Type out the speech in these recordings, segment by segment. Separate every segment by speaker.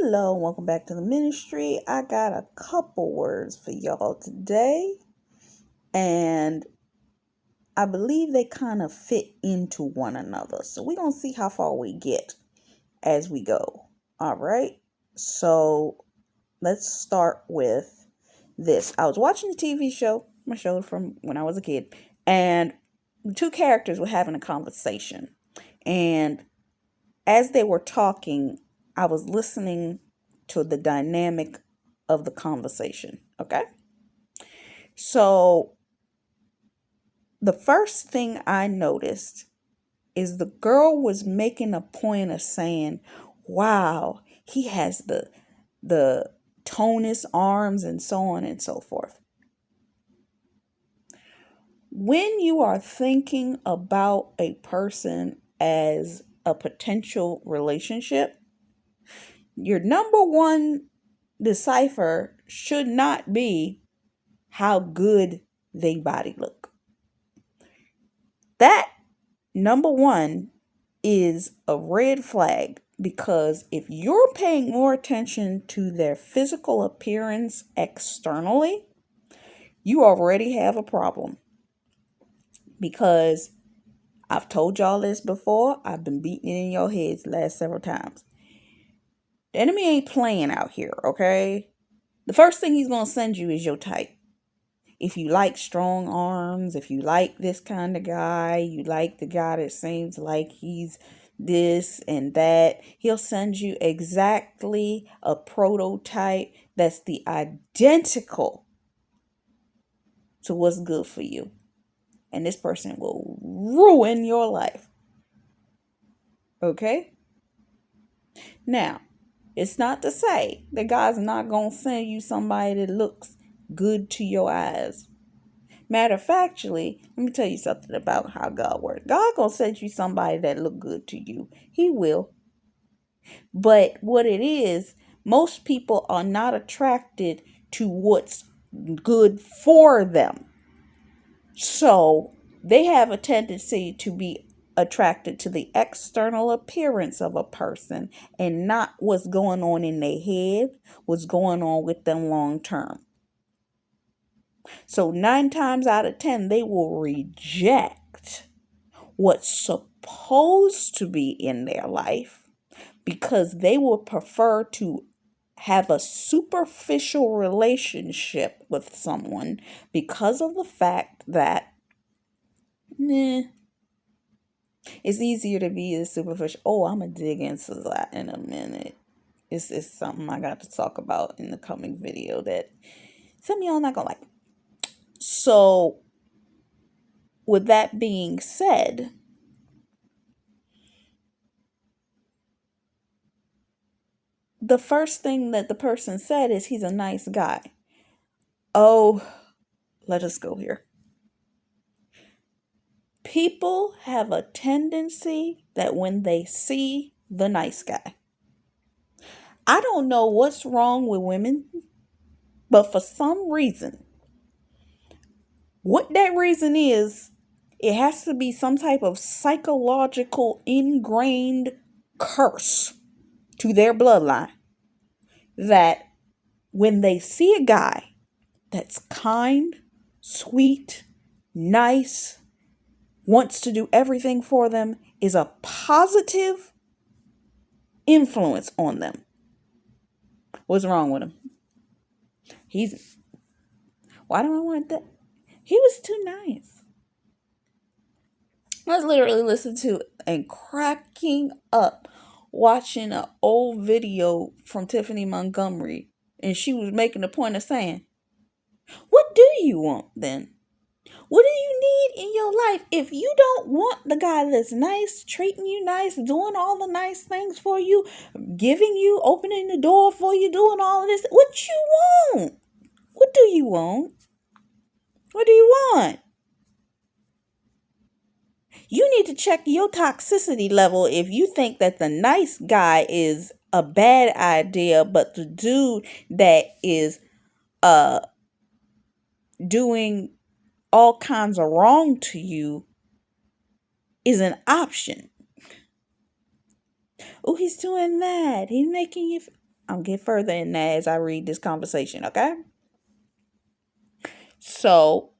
Speaker 1: Hello, and welcome back to the ministry. I got a couple words for y'all today, and I believe they kind of fit into one another. So we're going to see how far we get as we go. All right. So let's start with this. I was watching a TV show, my show from when I was a kid, and the two characters were having a conversation. And as they were talking, I was listening to the dynamic of the conversation. Okay. So the first thing I noticed is the girl was making a point of saying, wow, he has the tonus arms and so on and so forth. When you are thinking about a person as a potential relationship, your number one decipher should not be how good they body look. That, number one, is a red flag, because if you're paying more attention to their physical appearance externally, you already have a problem. Because I've told y'all this before, I've been beating it in your heads the last several times. The enemy ain't playing out here, okay? The first thing he's going to send you is your type. If you like strong arms, if you like this kind of guy, you like the guy that seems like he's this and that, he'll send you exactly a prototype that's the identical to what's good for you. And this person will ruin your life. Okay? Now, it's not to say that God's not going to send you somebody that looks good to your eyes. Matter of factly, let me tell you something about how God works. God gonna send you somebody that look good to you. He will. But what it is, most people are not attracted to what's good for them. So they have a tendency to be attracted to the external appearance of a person and not what's going on in their head, what's going on with them long term. So 9 times out of 10, they will reject what's supposed to be in their life because they will prefer to have a superficial relationship with someone because of the fact that it's easier to be a superficial. Oh, I'm going to dig into that in a minute. It's something I got to talk about in the coming video that some of y'all not going to like. So, with that being said, the first thing that the person said is he's a nice guy. Oh, let us go here. People have a tendency that when they see the nice guy, I don't know what's wrong with women, but for some reason, what that reason is, it has to be some type of psychological ingrained curse to their bloodline that when they see a guy that's kind, sweet, nice, wants to do everything for them, is a positive influence on them. What's wrong with him? Why do I want that? He was too nice. I was literally listening to and cracking up watching an old video from Tiffany Montgomery, and she was making the point of saying, what do you want then? What do you need in your life? If you don't want the guy that's nice, treating you nice, doing all the nice things for you, giving you, opening the door for you, doing all of this, what you want? What do you want? What do you want? You need to check your toxicity level if you think that the nice guy is a bad idea, but the dude that is doing all kinds of wrong to you is an option. Oh, he's doing that. He's making you. I'll get further in that as I read this conversation, okay? So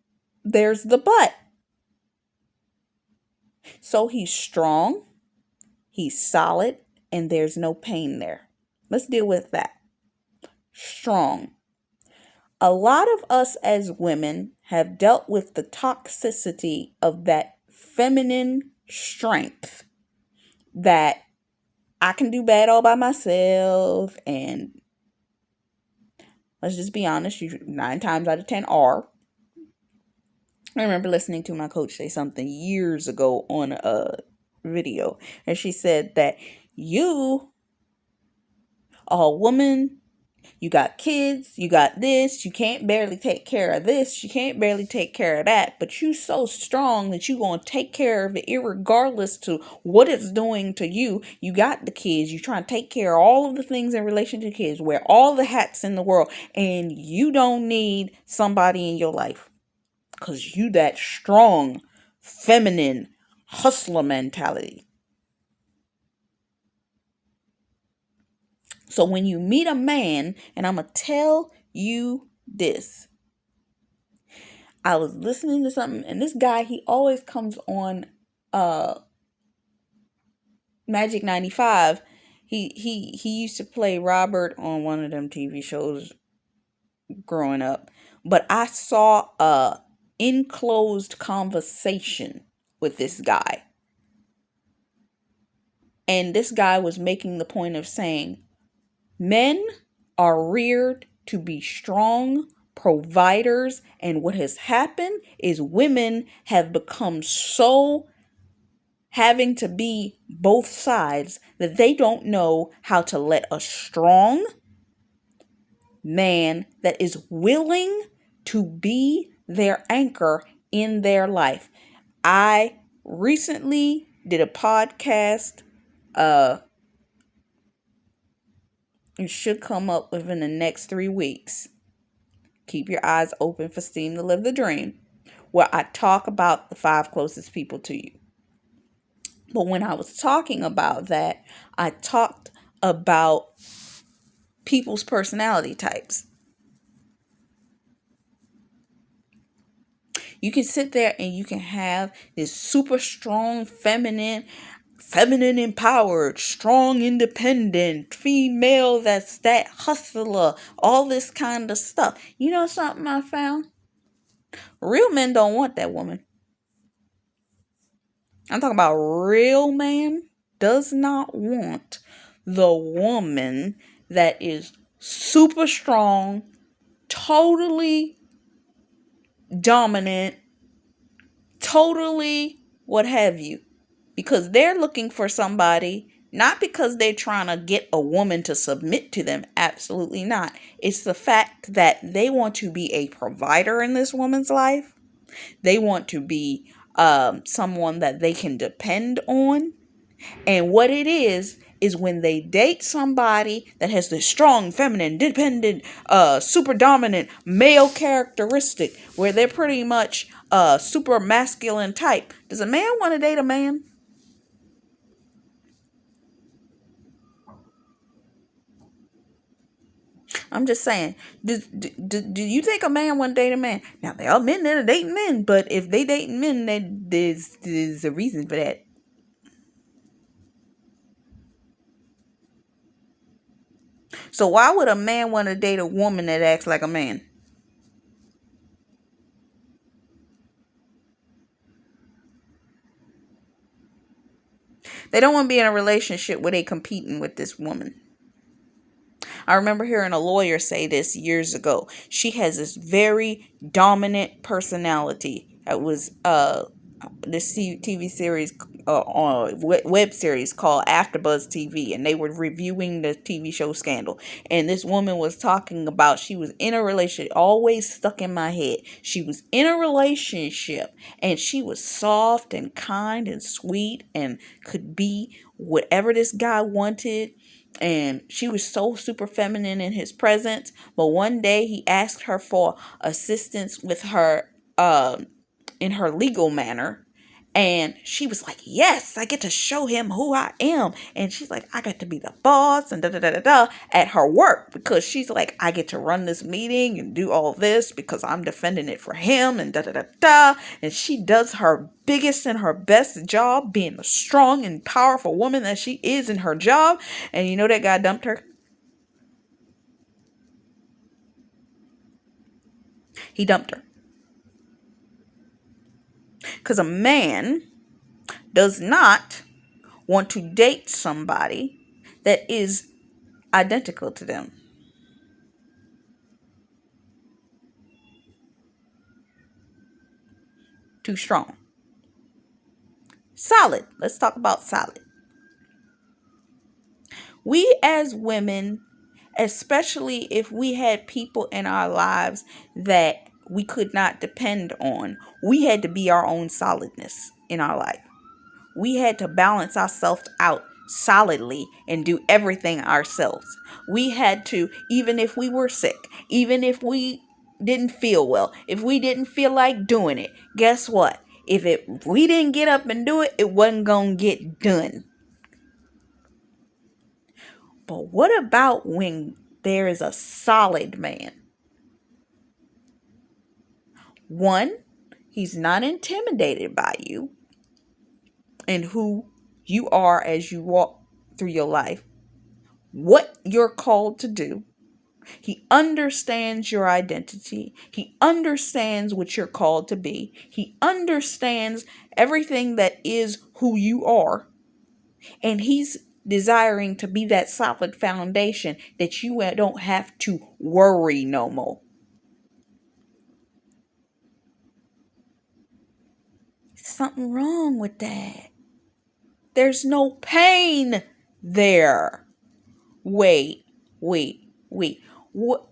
Speaker 1: there's the but. So he's strong, he's solid, and there's no pain there. Let's deal with that. Strong. A lot of us as women have dealt with the toxicity of that feminine strength, that I can do bad all by myself, and let's just be honest, you 9 times out of 10 are. I remember listening to my coach say something years ago on a video, and she said that you are a woman, you got kids, you got this, you can't barely take care of this, you can't barely take care of that, but you so strong that you gonna take care of it irregardless to what it's doing to you. You got the kids, you trying to take care of all of the things in relation to kids, wear all the hats in the world, and you don't need somebody in your life because you that strong, feminine, hustler mentality. So when you meet a man, and I'm going to tell you this. I was listening to something, and this guy, he always comes on Magic 95. He used to play Robert on one of them TV shows growing up. But I saw a enclosed conversation with this guy. And this guy was making the point of saying, men are reared to be strong providers, and what has happened is women have become so having to be both sides that they don't know how to let a strong man that is willing to be their anchor in their life. I recently did a podcast. It should come up within the next 3 weeks. Keep your eyes open for Steam to Live the Dream, where I talk about the 5 closest people to you. But when I was talking about that, I talked about people's personality types. You can sit there and you can have this super strong feminine empowered, strong, independent, female that's that hustler, all this kind of stuff. You know something I found? Real men don't want that woman. I'm talking about real man does not want the woman that is super strong, totally dominant, totally what have you. Because they're looking for somebody, not because they're trying to get a woman to submit to them. Absolutely not. It's the fact that they want to be a provider in this woman's life. They want to be someone that they can depend on. And what it is when they date somebody that has this strong, feminine, dependent, super dominant male characteristic, where they're pretty much super masculine type. Does a man want to date a man? I'm just saying, do you think a man want to date a man? Now, there are men that are dating men, but if they dating men, there's a reason for that. So why would a man want to date a woman that acts like a man? They don't want to be in a relationship where they competing with this woman. I remember hearing a lawyer say this years ago. She has this very dominant personality. It was this TV series web series called AfterBuzz TV, and they were reviewing the TV show Scandal. And this woman was talking about she was in a relationship, always stuck in my head. She was in a relationship, and she was soft and kind and sweet and could be whatever this guy wanted. And she was so super feminine in his presence. But one day he asked her for assistance with her in her legal manner. And she was like, yes, I get to show him who I am. And she's like, I get to be the boss and da da da da da at her work, because she's like, I get to run this meeting and do all this because I'm defending it for him and da da da da. And she does her biggest and her best job, being the strong and powerful woman that she is in her job. And you know that guy dumped her? He dumped her. Because a man does not want to date somebody that is identical to them. Too strong. Solid. Let's talk about solid. We as women, especially if we had people in our lives that we could not depend on, we had to be our own solidness in our life. We had to balance ourselves out solidly and do everything ourselves. We had to, even if we were sick, even if we didn't feel well, if we didn't feel like doing it, guess what? If we didn't get up and do it, it wasn't going to get done. But what about when there is a solid man? One, he's not intimidated by you and who you are as you walk through your life, what you're called to do. He understands your identity. He understands what you're called to be. He understands everything that is who you are. And he's desiring to be that solid foundation that you don't have to worry no more. Something wrong with that. There's no pain there. Wait.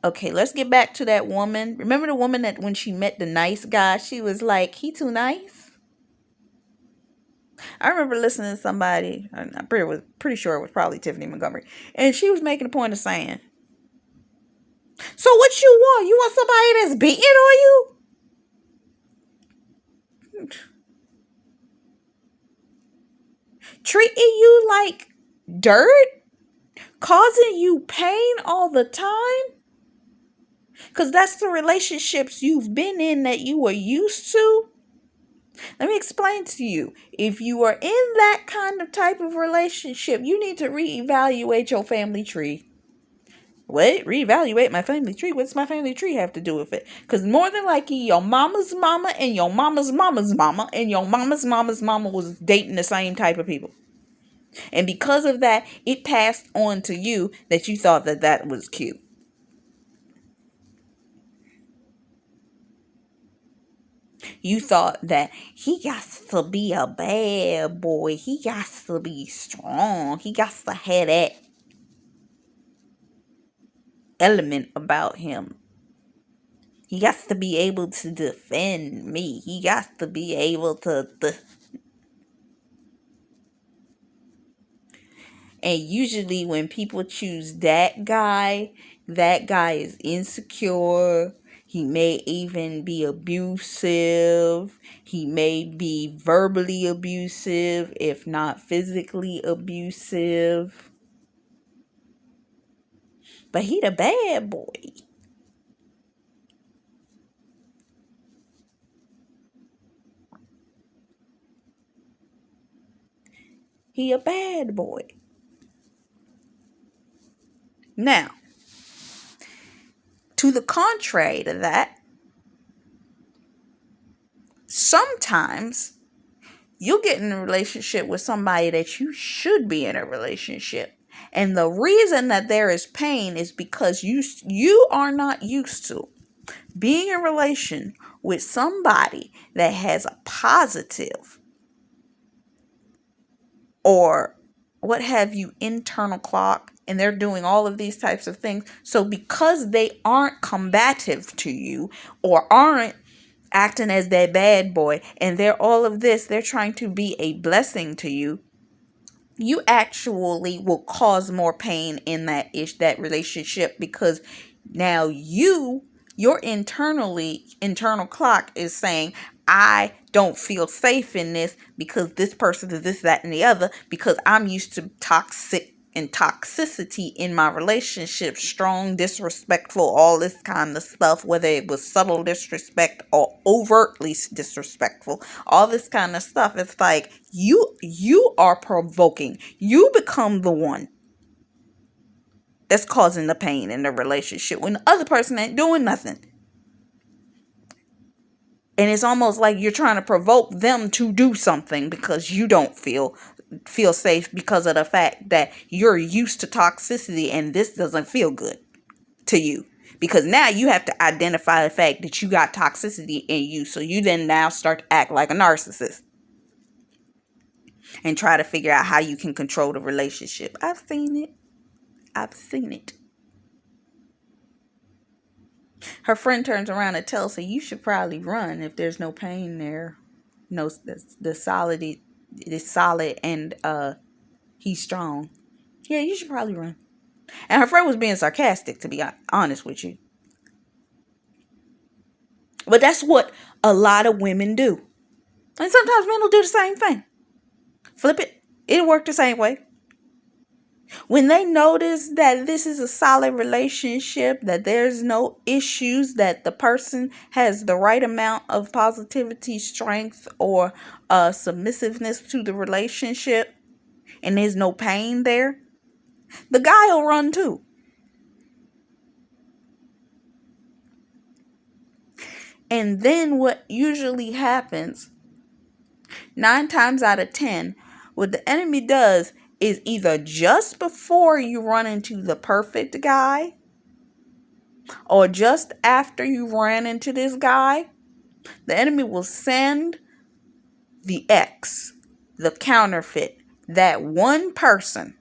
Speaker 1: Okay, let's get back to that woman. Remember the woman that when she met the nice guy, she was like, he too nice? I remember listening to somebody, I'm pretty sure it was probably Tiffany Montgomery, and she was making a point of saying, so what you want? You want somebody that's beating on you? Treating you like dirt? Causing you pain all the time? Because that's the relationships you've been in that you were used to. Let me explain to you. If you are in that kind of type of relationship, you need to reevaluate your family tree. What? Reevaluate my family tree? What's my family tree have to do with it? Because more than likely, your mama's mama and your mama's mama's mama and your mama's mama's mama was dating the same type of people. And because of that, it passed on to you that you thought that that was cute. You thought that he got to be a bad boy. He got to be strong. He got to have that element about him. He got to be able to defend me. He got to be able to... And usually when people choose that guy is insecure. He may even be abusive. He may be verbally abusive, if not physically abusive. But he the bad boy. He a bad boy. Now, to the contrary to that, sometimes you'll get in a relationship with somebody that you should be in a relationship. And the reason that there is pain is because you are not used to being in a relation with somebody that has a positive or what have you internal clock, and they're doing all of these types of things. So because they aren't combative to you or aren't acting as that bad boy and they're all of this, they're trying to be a blessing to you, you actually will cause more pain in that relationship, because now your internal clock is saying, I don't feel safe in this because this person is this, that, and the other, because I'm used to toxicity in my relationship, strong, disrespectful, all this kind of stuff, whether it was subtle disrespect or overtly disrespectful, all this kind of stuff. It's like you are provoking. You become the one that's causing the pain in the relationship when the other person ain't doing nothing. And it's almost like you're trying to provoke them to do something because you don't feel safe because of the fact that you're used to toxicity and this doesn't feel good to you. Because now you have to identify the fact that you got toxicity in you. So you then now start to act like a narcissist and try to figure out how you can control the relationship. I've seen it. Her friend turns around and tells her, you should probably run if there's no pain there. No, the solid is solid and he's strong. Yeah, you should probably run. And her friend was being sarcastic, to be honest with you. But that's what a lot of women do. And sometimes men will do the same thing. Flip it. It'll work the same way. When they notice that this is a solid relationship, that there's no issues, that the person has the right amount of positivity, strength, or submissiveness to the relationship, and there's no pain there, the guy will run too. And then what usually happens, 9 times out of 10, what the enemy does is either just before you run into the perfect guy or just after you ran into this guy, the enemy will send the X, the counterfeit, that one person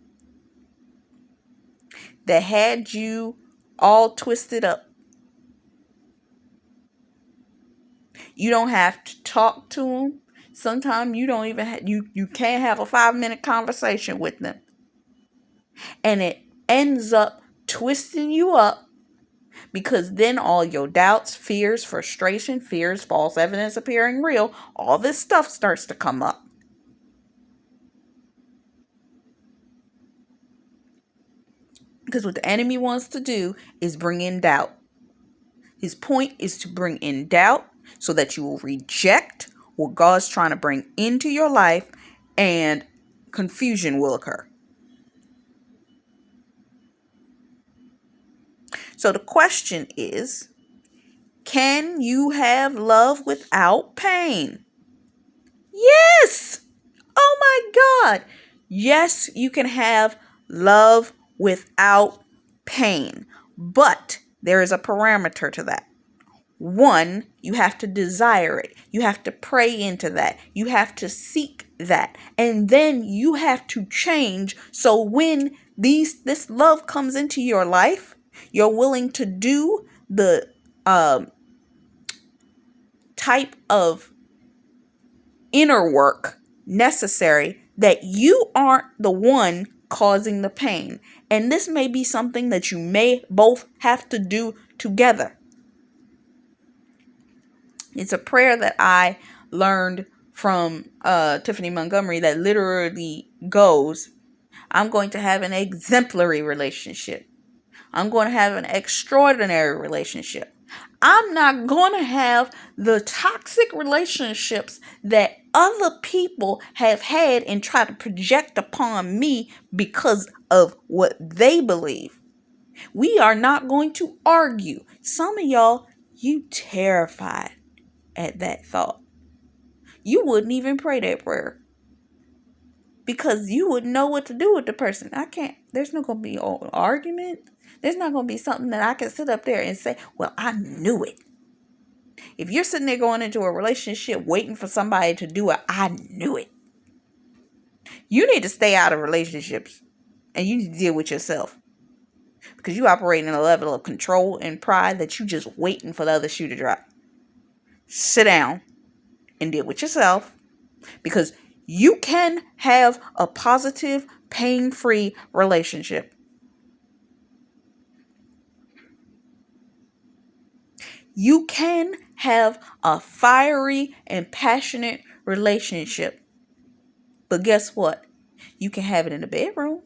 Speaker 1: that had you all twisted up. You don't have to talk to them. Sometimes you don't even you can't have a 5-minute conversation with them. And it ends up twisting you up, because then all your doubts, fears, frustration, false evidence appearing real, all this stuff starts to come up. Because what the enemy wants to do is bring in doubt. His point is to bring in doubt so that you will reject what God's trying to bring into your life, and confusion will occur. So the question is, can you have love without pain? Yes! Oh my God! Yes, you can have love without pain. But there is a parameter to that. 1, you have to desire it. You have to pray into that. You have to seek that. And then you have to change. So when this love comes into your life, you're willing to do the type of inner work necessary, that you aren't the one causing the pain. And this may be something that you may both have to do together. It's a prayer that I learned from Tiffany Montgomery that literally goes, I'm going to have an exemplary relationship. I'm going to have an extraordinary relationship. I'm not going to have the toxic relationships that other people have had and try to project upon me because of what they believe. We are not going to argue. Some of y'all, you terrified at that thought. You wouldn't even pray that prayer because you wouldn't know what to do with the person. There's not going to be an argument. There's not going to be something that I can sit up there and say, well, I knew it. If you're sitting there going into a relationship waiting for somebody to do it, I knew it. You need to stay out of relationships and you need to deal with yourself, because you operate in a level of control and pride that you just waiting for the other shoe to drop. Sit down and deal with yourself, because you can have a positive, pain-free relationship. You can have a fiery and passionate relationship. But guess what? You can have it in the bedroom.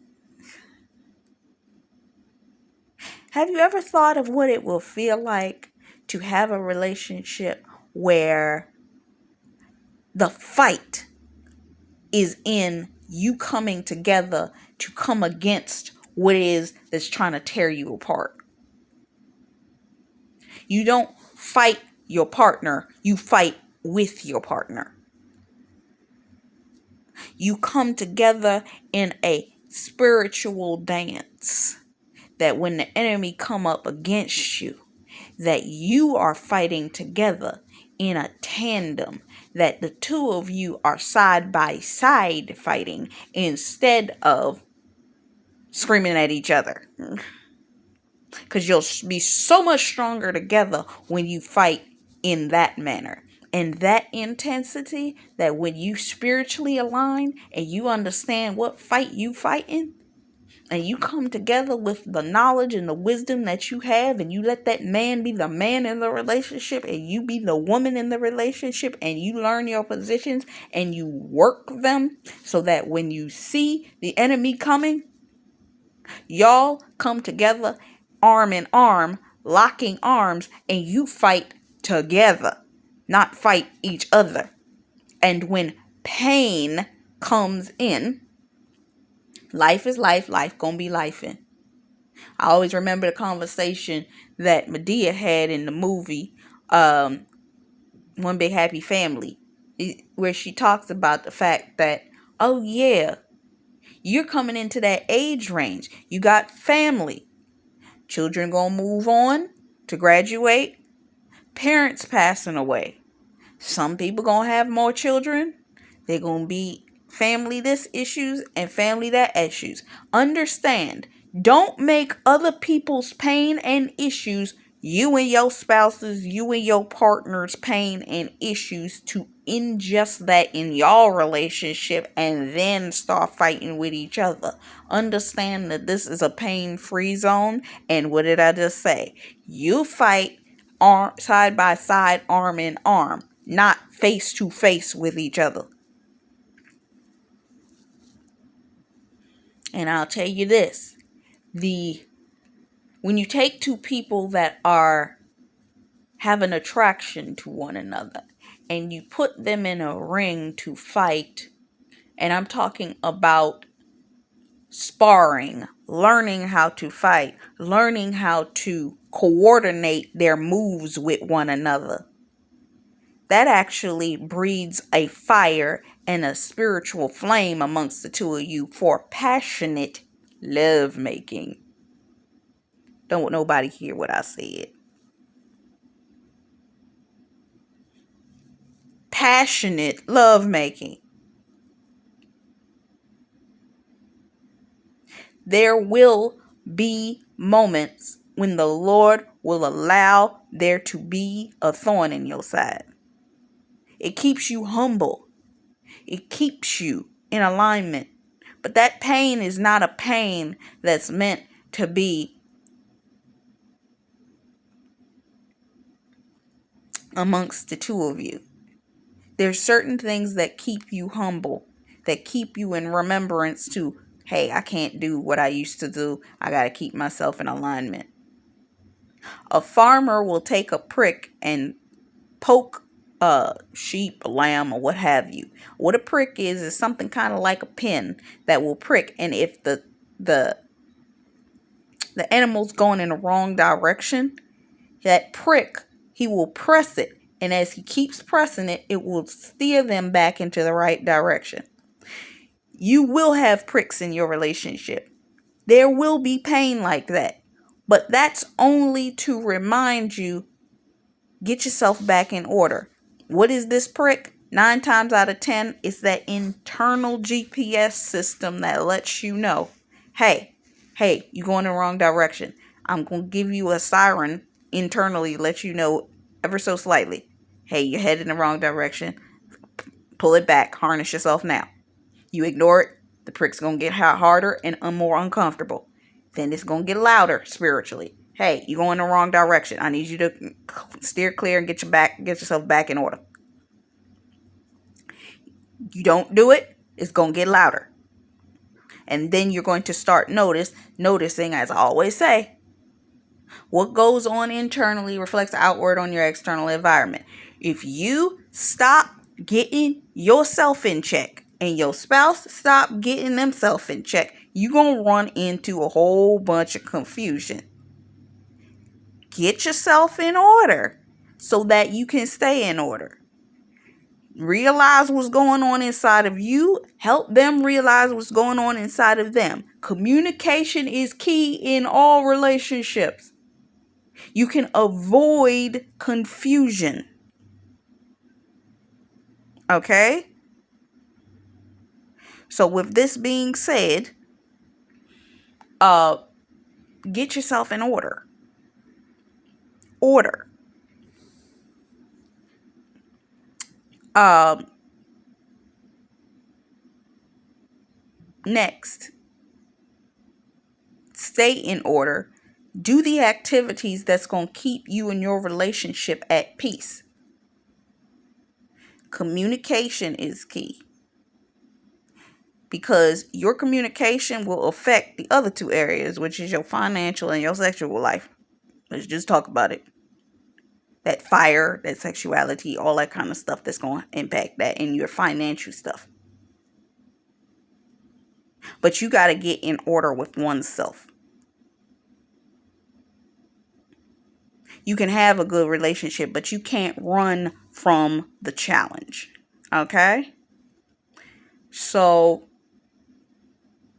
Speaker 1: Have you ever thought of what it will feel like to have a relationship where the fight is in you coming together to come against what it is that's trying to tear you apart? You don't fight your partner, you fight with your partner. You come together in a spiritual dance that when the enemy come up against you, that you are fighting together in a tandem, that the two of you are side by side fighting instead of screaming at each other. Because you'll be so much stronger together when you fight in that manner and that intensity, that when you spiritually align and you understand what fight you fighting, and you come together with the knowledge and the wisdom that you have, and you let that man be the man in the relationship and you be the woman in the relationship, and you learn your positions and you work them so that when you see the enemy coming, y'all come together arm in arm, locking arms, and you fight together, not fight each other. And when pain comes in, life is life gonna be lifing. I always remember the conversation that Medea had in the movie One Big Happy Family, where she talks about the fact that, oh yeah, you're coming into that age range. You got family. Children gonna move on to graduate. Parents passing away. Some people gonna have more children. They're gonna be family this issues and family that issues. Understand, don't make other people's pain and issues you and your spouses, you and your partner's pain and issues to ingest that in your relationship and then start fighting with each other. Understand that this is a pain-free zone, and what did I just say? You fight side by side, arm in arm, not face to face with each other. And I'll tell you this, when you take two people that have an attraction to one another and you put them in a ring to fight, and I'm talking about sparring, learning how to fight, learning how to coordinate their moves with one another, that actually breeds a fire and a spiritual flame amongst the two of you for passionate love making. Don't nobody hear what I said. Passionate love making. There will be moments when the Lord will allow there to be a thorn in your side. It keeps you humble. It keeps you in alignment. But that pain is not a pain that's meant to be amongst the two of you. There's certain things that keep you humble, that keep you in remembrance to, hey, I can't do what I used to do. I got to keep myself in alignment. A farmer will take a prick and poke a sheep, a lamb, or what have you. What a prick is something kind of like a pin that will prick. And if the animal's going in the wrong direction, that prick, he will press it. And as he keeps pressing it, it will steer them back into the right direction. You will have pricks in your relationship. There will be pain like that. But that's only to remind you, get yourself back in order. What is this prick? 9 times out of 10, it's that internal GPS system that lets you know, hey, you're going in the wrong direction. I'm going to give you a siren internally, let you know ever so slightly. Hey, you're headed in the wrong direction. Pull it back. Harness yourself now. You ignore it, the prick's going to get harder and more uncomfortable. Then it's going to get louder spiritually. Hey, you're going the wrong direction. I need you to steer clear and get yourself back in order. You don't do it, it's going to get louder. And then you're going to start noticing, as I always say, what goes on internally reflects outward on your external environment. If you stop getting yourself in check and your spouse stop getting themselves in check, you're going to run into a whole bunch of confusion. Get yourself in order so that you can stay in order. Realize what's going on inside of you. Help them realize what's going on inside of them. Communication is key in all relationships. You can avoid confusion. Okay? So with this being said, get yourself in order. Order. Next, stay in order. Do the activities that's going to keep you and your relationship at peace. Communication is key, because your communication will affect the other two areas, which is your financial and your sexual life. Let's just talk about it. That fire, that sexuality, all that kind of stuff that's going to impact that in your financial stuff. But you got to get in order with oneself. You can have a good relationship, but you can't run from the challenge. Okay? So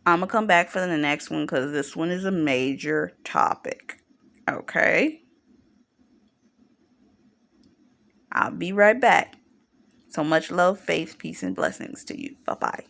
Speaker 1: I'm going to come back for the next one because this one is a major topic. Okay? I'll be right back. So much love, faith, peace, and blessings to you. Bye-bye.